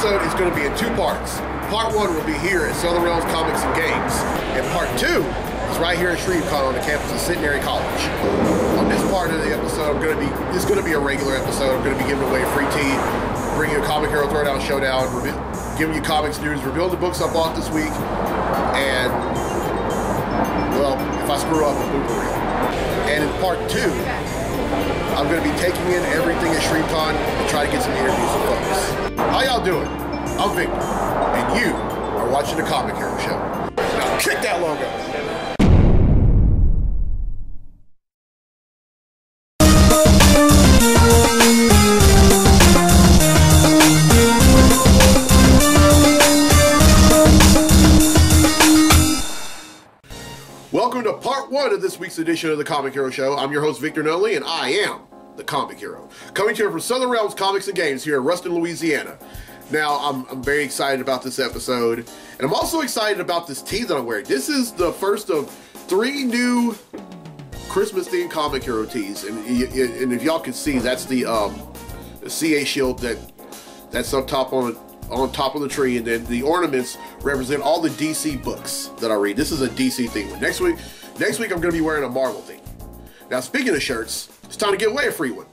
episode is going to be in two parts. Part one will be here at Southern Realms Comics and Games, and part two is right here at ShreveCon on the campus of Centenary College. On this part of the episode, this is going to be a regular episode. I'm going to be giving away a free tea, bringing you a Comic Hero Throwdown Showdown, giving you comics news, revealing the books I bought this week, and, well, if I screw up, I'll boo-boo. And in part two, I'm going to be taking in everything at ShreveCon and try to get some interviews with folks. How y'all doing? I'm Victor, and you are watching the Comic Hero Show. Now kick that logo. Welcome to part one of this week's edition of the Comic Hero Show. I'm your host, Victor Nunley, and I am the Comic Hero. Coming to you from Southern Realms Comics and Games here in Ruston, Louisiana. Now, I'm very excited about this episode, and I'm also excited about this tee that I'm wearing. This is the first of 3 new Christmas-themed Comic Hero tees, and if y'all can see, that's the CA shield that's up top on top of the tree, and then the ornaments represent all the DC books that I read. This is a DC theme. Next week I'm going to be wearing a Marvel theme. Now, speaking of shirts, it's time to give away a free one.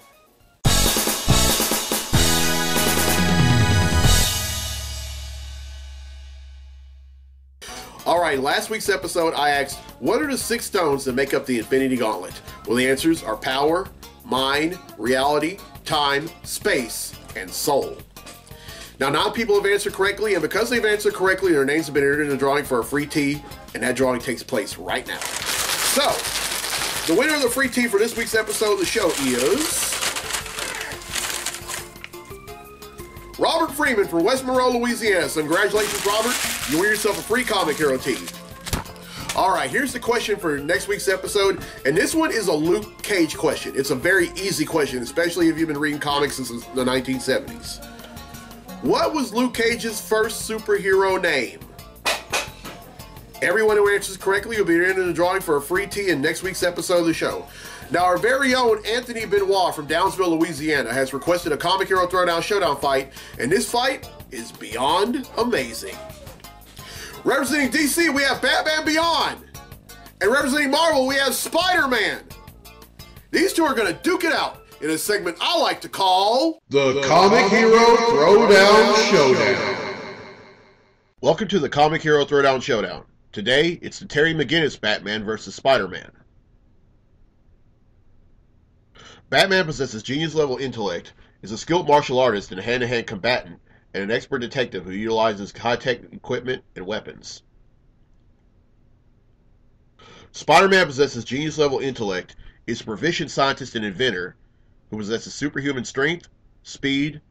Alright, last week's episode I asked, what are the 6 stones that make up the Infinity Gauntlet? Well, the answers are power, mind, reality, time, space, and soul. Now, 9 people have answered correctly, and because they've answered correctly, their names have been entered in the drawing for a free tee, and that drawing takes place right now. So, the winner of the free tee for this week's episode of the show is Robert Freeman from West Monroe, Louisiana. So congratulations, Robert. You win yourself a free Comic Hero tee. Alright, here's the question for next week's episode, and this one is a Luke Cage question. It's a very easy question, especially if you've been reading comics since the 1970s. What was Luke Cage's first superhero name? Everyone who answers correctly will be entered in the drawing for a free tee in next week's episode of the show. Now, our very own Anthony Benoit from Downsville, Louisiana has requested a Comic Hero Throwdown Showdown fight, and this fight is beyond amazing. Representing DC, we have Batman Beyond, and representing Marvel, we have Spider-Man. These two are going to duke it out in a segment I like to call the Comic Hero Throwdown Showdown. Welcome to the Comic Hero Throwdown Showdown. Today, it's the Terry McGinnis Batman versus Spider-Man. Batman possesses genius-level intellect, is a skilled martial artist and a hand-to-hand combatant, and an expert detective who utilizes high-tech equipment and weapons. Spider-Man possesses genius-level intellect, is a proficient scientist and inventor, who possesses superhuman strength, speed,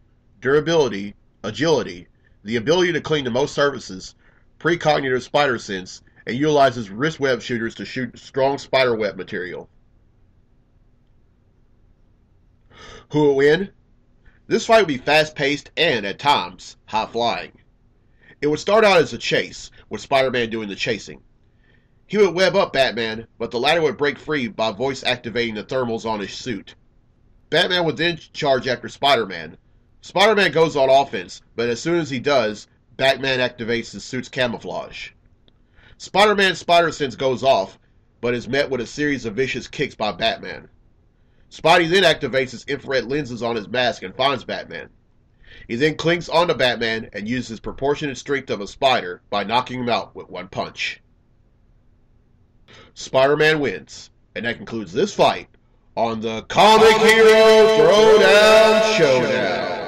durability, agility, the ability to cling to most surfaces, precognitive spider sense, and utilizes wrist web shooters to shoot strong spider web material. Who will win? This fight would be fast-paced and, at times, high-flying. It would start out as a chase, with Spider-Man doing the chasing. He would web up Batman, but the latter would break free by voice-activating the thermals on his suit. Batman would then charge after Spider-Man. Spider-Man goes on offense, but as soon as he does, Batman activates his suit's camouflage. Spider-Man's spider sense goes off, but is met with a series of vicious kicks by Batman. Spidey then activates his infrared lenses on his mask and finds Batman. He then clings onto Batman and uses his proportionate strength of a spider by knocking him out with one punch. Spider-Man wins, and that concludes this fight on the Comic Hero Throwdown Showdown.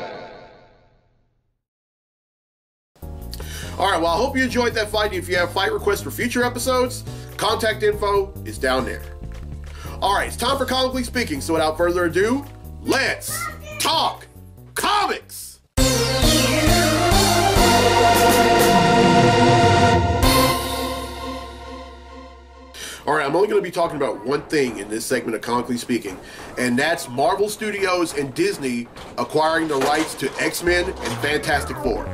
Alright, well, I hope you enjoyed that fight. If you have fight requests for future episodes, contact info is down there. Alright, it's time for Comically Speaking, so without further ado, let's talk comics! Alright, I'm only going to be talking about one thing in this segment of Comically Speaking, and that's Marvel Studios and Disney acquiring the rights to X-Men and Fantastic Four.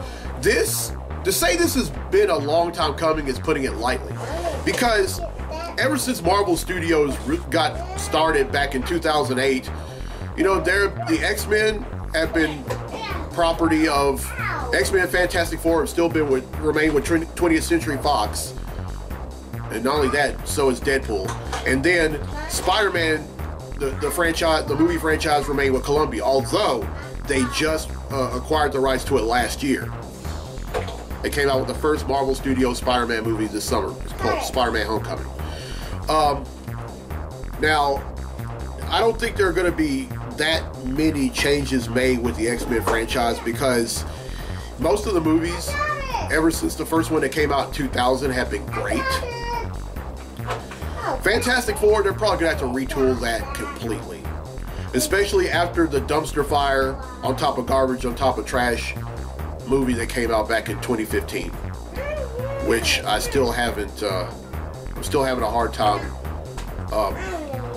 To say this has been a long time coming is putting it lightly, because ever since Marvel Studios got started back in 2008, you know, the X-Men have been property of X-Men, Fantastic Four have still remain with 20th Century Fox. And not only that, so is Deadpool. And then Spider-Man, the franchise, the movie franchise, remained with Columbia, although they just acquired the rights to it last year. They came out with the first Marvel Studios Spider-Man movie this summer. It's called Spider-Man Homecoming. Now, I don't think there are going to be that many changes made with the X-Men franchise because most of the movies, ever since the first one that came out in 2000, have been great. Fantastic Four, they're probably going to have to retool that completely. Especially after the dumpster fire on top of garbage, on top of trash movie that came out back in 2015. Which I still haven't, I'm still having a hard time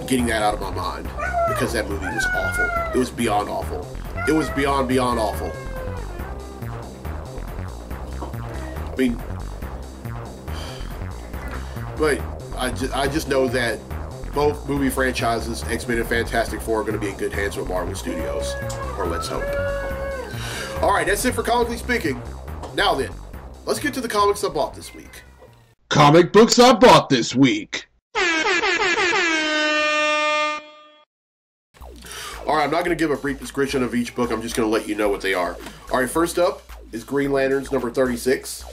getting that out of my mind. Because that movie was awful. It was beyond awful. It was beyond awful. I mean, but I just know that both movie franchises, X-Men and Fantastic Four, are going to be in good hands with Marvel Studios. Or let's hope. Alright, that's it for Comically Speaking. Now then, let's get to the comics I bought this week. Comic books I bought this week. Alright, I'm not going to give a brief description of each book. I'm just going to let you know what they are. Alright, first up is Green Lanterns number 36.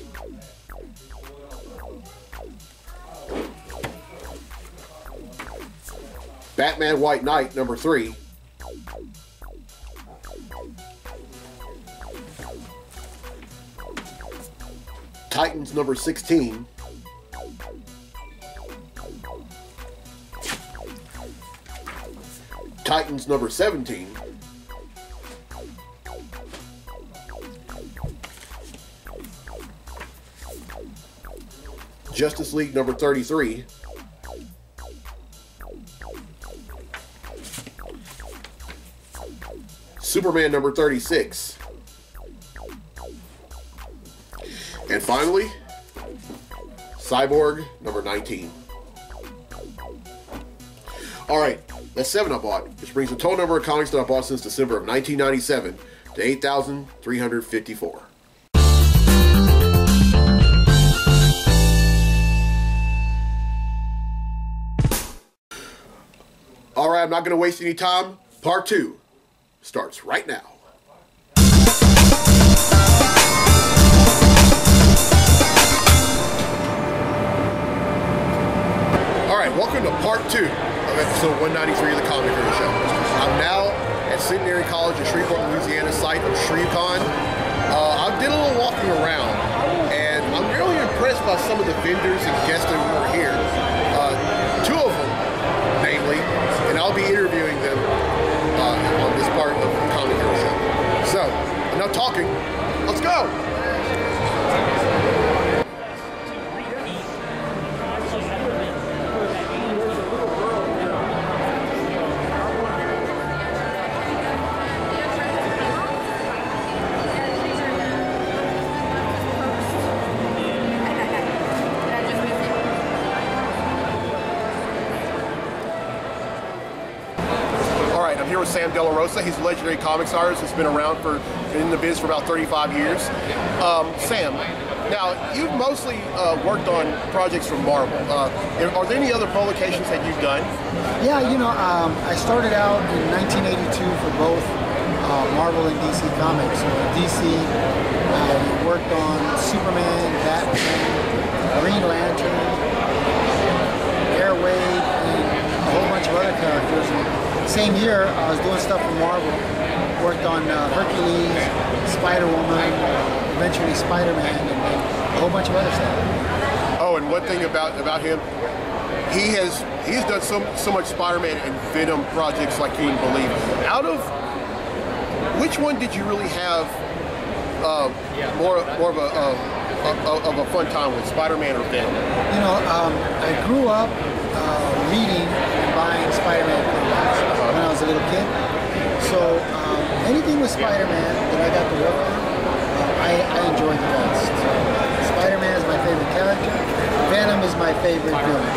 Batman White Knight number 3. Titans number 16. Titans number 17. Justice League number 33. Superman number 36. And finally, Cyborg number 19. Alright, that's 7 I bought, which brings the total number of comics that I bought since December of 1997 to 8,354. Alright, I'm not going to waste any time. Part 2 starts right now. Alright, welcome to part 2 of episode 193 of the Comic Hero Show. I'm now at Centenary College in Shreveport, Louisiana, site of ShreveCon. I did a little walking around, and I'm really impressed by some of the vendors and guests that were here. 2 of them, namely, and I'll be interviewing them on this part of the Comic Hero Show. So, enough talking, let's go! With Sam De La Rosa. He's a legendary comics artist that's been around in the biz for about 35 years. Sam, now you've mostly worked on projects from Marvel. Are there any other publications that you've done? Yeah, you know, I started out in 1982 for both Marvel and DC Comics. So DC, I worked on Superman, Batman, Green Lantern, Airwave, and a whole bunch of other characters. Same year, I was doing stuff for Marvel. Worked on Hercules, Spider-Woman, eventually Spider-Man, and a whole bunch of other stuff. Oh, and one thing about him, he's done so much Spider-Man and Venom projects like you wouldn't believe. Out of which one did you really have more of a fun time with, Spider-Man or Venom? You know, I grew up reading and buying Spider-Man comics when I was a little kid. So anything with Spider-Man that I got to work on, I enjoyed the best. Spider-Man is my favorite character. Venom is my favorite villain.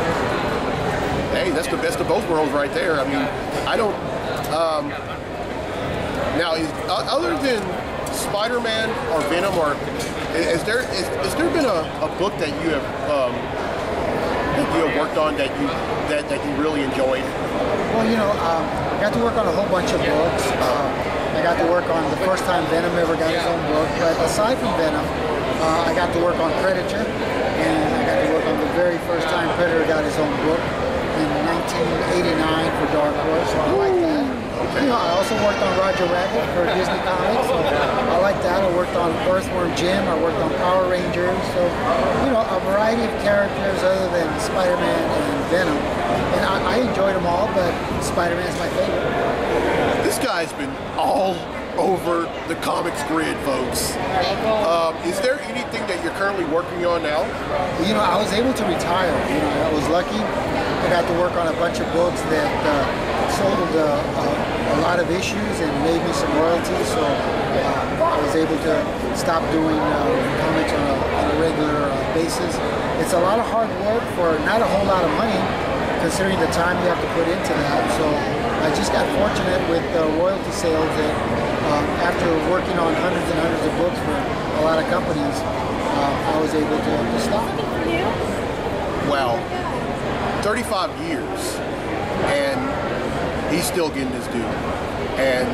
Hey, that's the best of both worlds right there. I mean, I don't... now, other than Spider-Man or Venom, or is there been a book that you have worked on that you really enjoyed? Well, I got to work on a whole bunch of books. I got to work on the first time Venom ever got his own book. But aside from Venom, I got to work on Predator, and I got to work on the very first time Predator got his own book in 1989 for Dark Horse. So I like that. Okay. I also worked on Roger Rabbit for Disney Comics. So I like that. I worked on Earthworm Jim. I worked on Power Rangers. So, a variety of characters other than Spider-Man and Venom. And I enjoyed them all, but Spider-Man's my favorite. This guy's been all over the comics grid, folks. Is there anything that you're currently working on now? I was able to retire. I was lucky. I got to work on a bunch of books that sold a lot of issues and made me some royalties. So I was able to stop doing comics on a regular basis. It's a lot of hard work for not a whole lot of money, considering the time you have to put into that. So I just got fortunate with the royalty sales that after working on hundreds and hundreds of books for a lot of companies, I was able to stop. Wow. 35 years, and he's still getting his due. And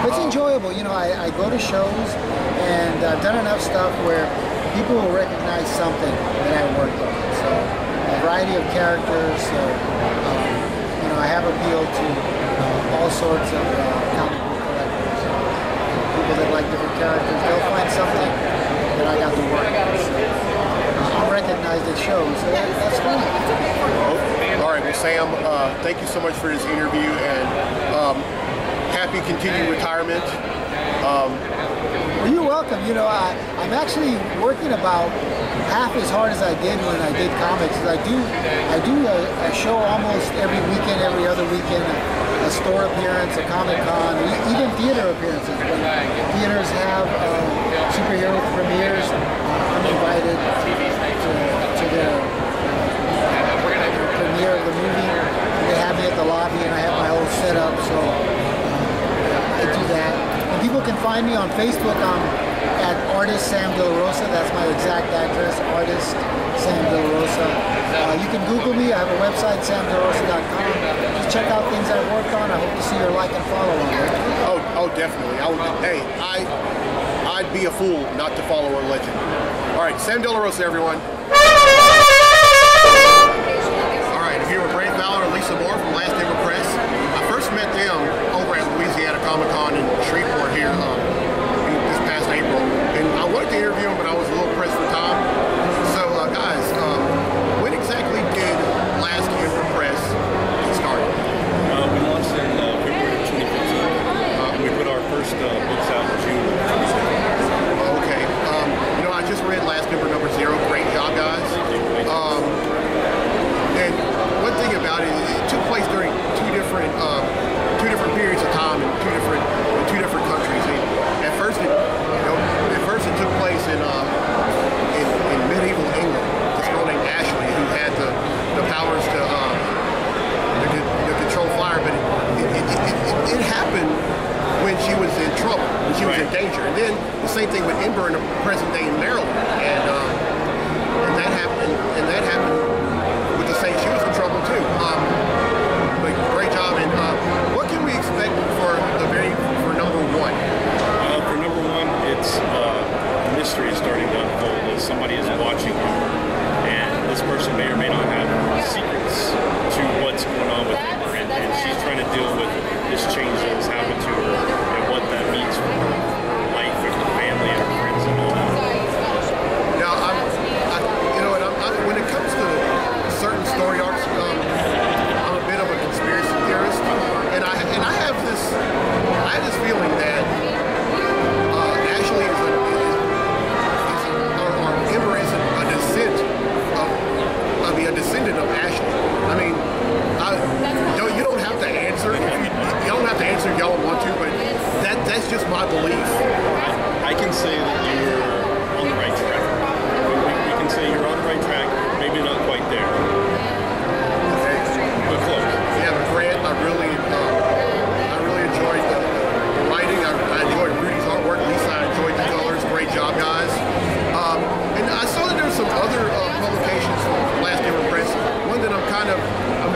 it's enjoyable. I go to shows, and I've done enough stuff where people will recognize something that I worked on. So a variety of characters. So I have appealed to all sorts of comic book collectors. People that like different characters, they'll find something that I got to work on. So, I'm recognized at shows, so that's fun. All right, well, Sam, thank you so much for this interview, and happy continued retirement. Well, you're welcome. I'm actually working about half as hard as I did when I did comics. I do a show almost every weekend, every other weekend, a store appearance, a Comic-Con, even theater appearances. When theaters have superhero premieres, I'm invited to their premiere of the movie. They have me at the lobby, and I have my whole setup, so I do that. And people can find me on Facebook. I'm at Artist Sam De La Rosa. That's my exact address, Artist Sam De La Rosa. You can Google me. I have a website, samdelarosa.com. Just check out things I've worked on. I hope to see your like and follow on it. Oh, definitely. I'd be a fool not to follow a legend. All right, Sam De La Rosa, everyone. All right, if you were Brave Valor and Lisa Moore from Last Ever Press, I first met them over at Louisiana Comic-Con in Shreveport here this past April, and I wanted to interview them, but I was a little pressed for time. So, guys, when exactly did Last Ever Press get started? We launched in February of 2015. We put our first books out in June. Okay. I just read Last Ever number 0. Great job, guys. And one thing about it took place during two different periods of time in two different countries. At first, it took place in medieval England. This girl named Ashley, who had the powers to control fire, but it happened when she was in trouble, when she was in danger. And then the same thing with Ember in the present day in Maryland, and that happened with the same. She was in trouble too. But great job. And what can we expect for number 1? For number 1, it's a mystery is starting to unfold. As somebody is watching you, and this person may or may not have secrets to what's going on with Ember, and she's trying to deal with this change that has happened to her and what that means for her life and her family and her friends and all that. Now, when it comes to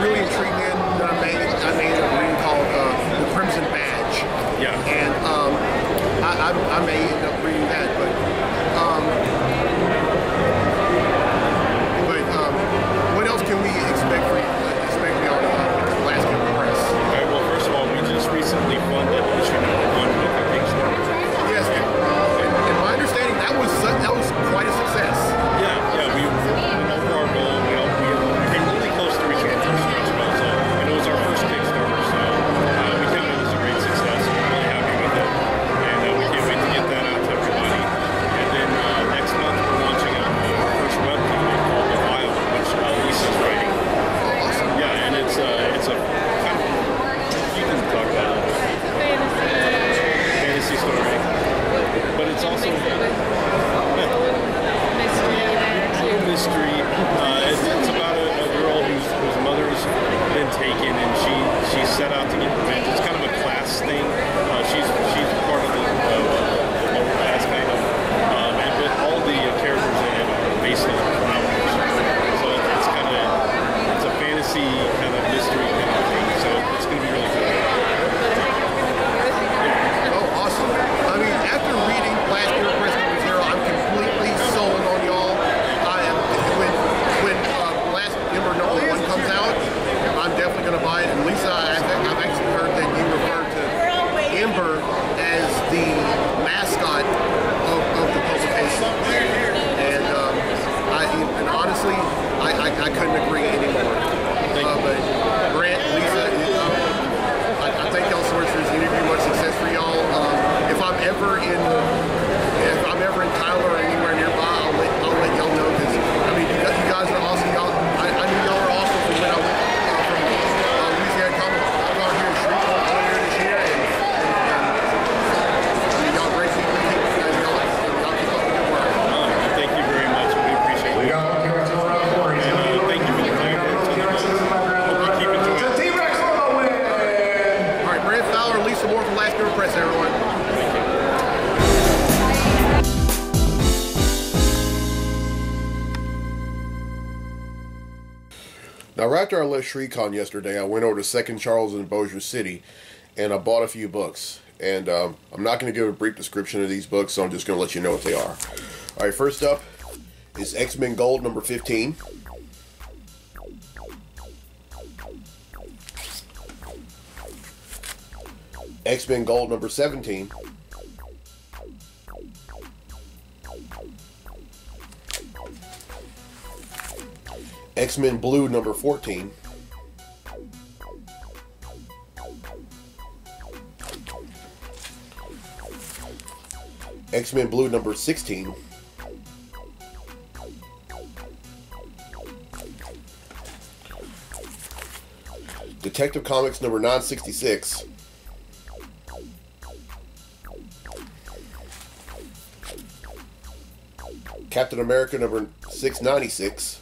really intrigued me that I made a reading called The Crimson Badge. Yeah. And I may end up reading that, but what else can we expect me on Last Giver Press? All right, well, first of all, we just recently funded issue number 1 with the Kickstarter. Yes, and my understanding that was quite a success. Yeah, we went over our goal. We came really close to reaching our first stretch goal, so, and it was our first Kickstarter, so we count it as a great success. We're really happy with it, and we can't wait to get that out to everybody. And then next month we're launching our first webcomic called The Wild, which Lisa's writing. Awesome. Yeah, and it's a kind of, you can talk about it. Fantasy story, but it's also mystery. It's about a girl whose mother's been taken, and she set out to get revenge. It's kind of a class thing. She's part of the lower class kind of, but all the characters in it are based on flowers. So it's a fantasy kind of mystery kind of thing. So it's going to be really cool. Oh, awesome. I mean, after reading Last Giver Press number 0, I'm completely sold on y'all. When Last Giver number 1 comes out, I'm definitely going to buy it. And Lisa, I've actually heard that you referred to Ember as the mascot of the publication. And honestly, I couldn't agree anymore. But Grant, Lisa, I thank y'all so much for this interview. Much success for y'all. If I'm ever in Tyler or anywhere nearby, I'll let y'all know. Because I mean, you guys are awesome. I knew y'all were awesome from when I went from Louisiana Comic Con here in Shreveport earlier this year, and y'all great people. Y'all keep up the good work. Thank you very much. We appreciate it. And thank you for the time. Hope you keep enjoying it. All right, Brent Fowler, Lisa Moore from Last Giver Press, everyone. Now, right after I left ShriCon yesterday, I went over to Second Charles in Bossier City, and I bought a few books. And I'm not going to give a brief description of these books, so I'm just going to let you know what they are. All right, first up is X-Men Gold number 15. X-Men Gold number 17. X-Men Blue number 14. X-Men Blue number 16. Detective Comics number 966. Captain America number 696.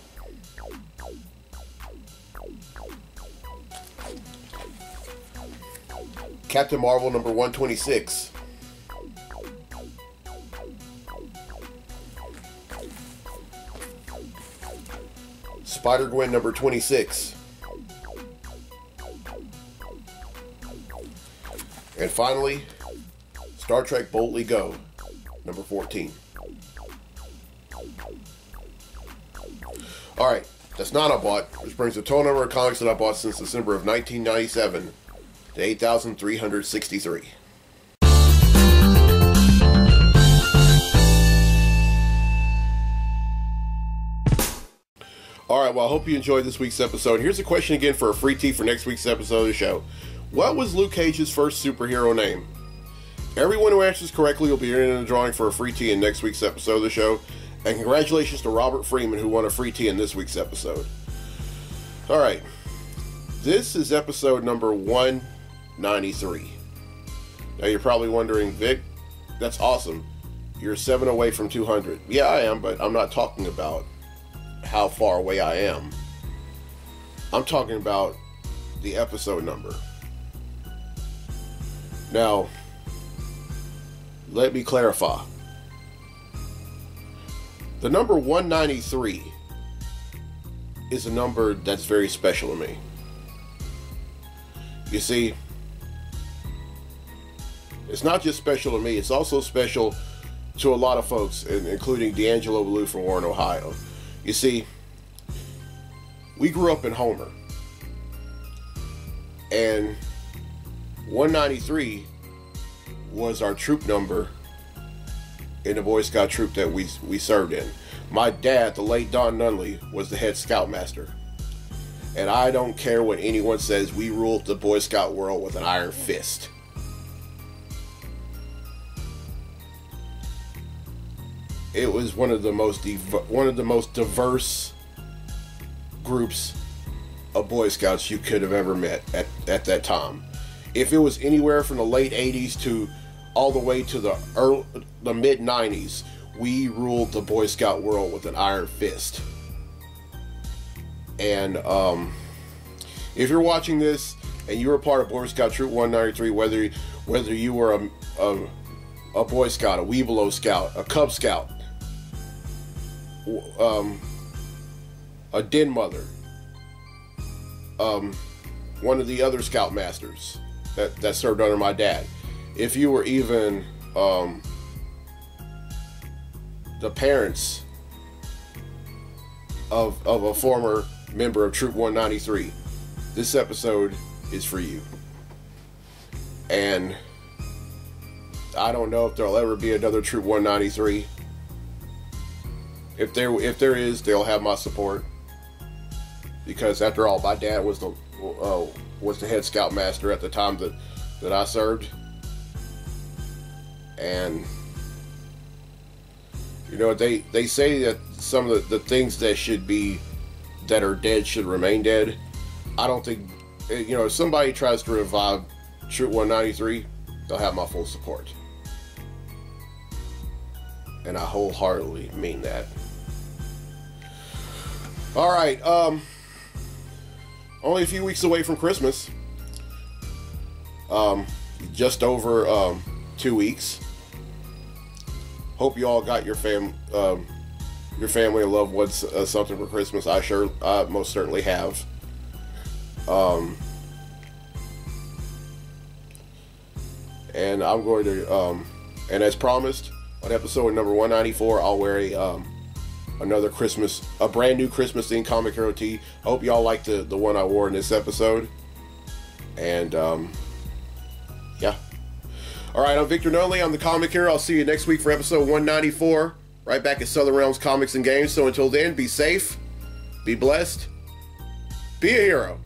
Captain Marvel number 126. Spider-Gwen number 26. And finally, Star Trek Boldly Go number 14. Alright, that's not I bought, which brings the total number of comics that I bought since December of 1997 to 8,363. Alright, well, I hope you enjoyed this week's episode. Here's a question again for a free tee for next week's episode of the show. What was Luke Cage's first superhero name? Everyone who answers correctly will be in a drawing for a free tee in next week's episode of the show. And congratulations to Robert Freeman, who won a free tee in this week's episode. Alright, this is episode number 193. Now you're probably wondering, Vic, that's awesome. You're 7 away from 200. Yeah, I am, but I'm not talking about how far away I am. I'm talking about the episode number. Now, let me clarify. The number 193 is a number that's very special to me. You see, it's not just special to me, it's also special to a lot of folks, including D'Angelo Blue from Warren, Ohio. You see, we grew up in Homer, and 193 was our troop number in the Boy Scout troop that we served in. My dad, the late Don Nunley, was the head scoutmaster. And I don't care what anyone says, we ruled the Boy Scout world with an iron fist. It was one of the most diverse groups of Boy Scouts you could have ever met at that time. If it was anywhere from the late 80s to all the way to the mid 90s, we ruled the Boy Scout world with an iron fist. And if you're watching this and you were part of Boy Scout Troop 193, whether you were a Boy Scout, a Weeblo Scout, a Cub Scout, a Den Mother, one of the other Scoutmasters that served under my dad, if you were even the parents of a former member of Troop 193, this episode is for you. And I don't know if there'll ever be another Troop 193. If there is, they'll have my support, because after all, my dad was the head scoutmaster at the time that I served. And you know, they say that some of the things that are dead should remain dead. I don't think, you know, if somebody tries to revive Troop 193, they'll have my full support. And I wholeheartedly mean that. Alright, only a few weeks away from Christmas. Just over 2 weeks. Hope you all got your family and loved ones something for Christmas. I most certainly have. And I'm going to, and as promised, on episode number 194, I'll wear a brand new Christmas themed Comic Hero tee. I hope y'all like the one I wore in this episode. And yeah. Alright, I'm Victor Nunley. I'm the Comic Hero. I'll see you next week for episode 194, right back at Southern Realms Comics and Games. So until then, be safe, be blessed, be a hero.